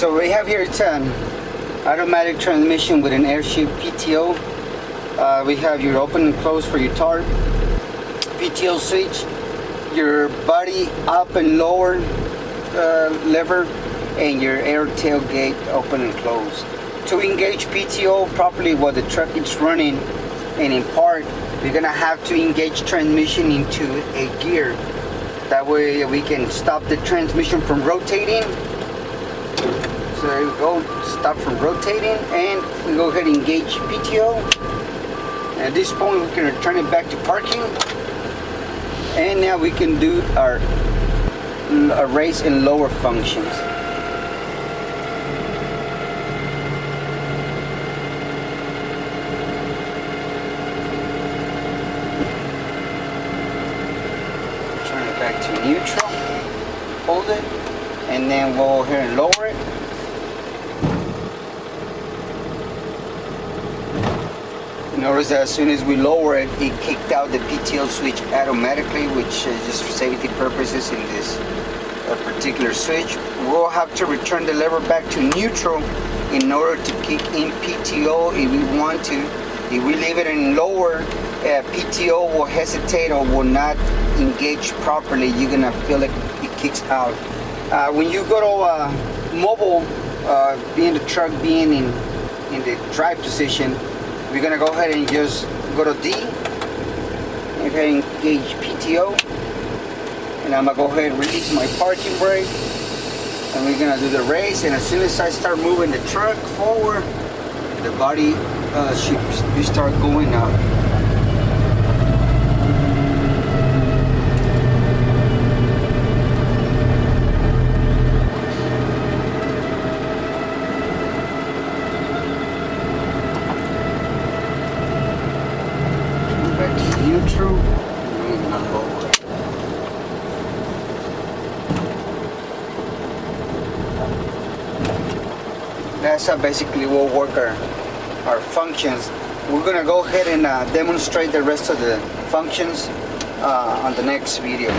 So we have here, it's an automatic transmission with an air shift PTO. We have your open and close for your Tarp, PTO switch, your body up and lower lever, and your air tailgate open and close. To engage PTO properly while the truck is running and in park, we're gonna have to engage transmission into a gear. That way we can stop the transmission from rotating. So there we go, stop from rotating, and we go ahead and engage PTO. And at this point, we can return it back to parking. And now we can do our raise and lower functions. Turn it back to neutral, hold it, and then we'll go ahead and lower it. Notice that as soon as we lower it, it kicked out the PTO switch automatically, which is just for safety purposes in this particular switch. We'll have to return the lever back to neutral in order to kick in PTO if we want to. If we leave it in lower, PTO will hesitate or will not engage properly. You're gonna feel like it kicks out. When you go to mobile, being the truck being in the drive position, we're gonna go ahead and just go to D, and go ahead and engage PTO, and I'm gonna go ahead and release my parking brake, and we're gonna do the race. And as soon as I start moving the truck forward, the body should start going up. Neutral, and gonna lower it. That's how basically we'll work our functions. We're gonna go ahead and demonstrate the rest of the functions on the next video.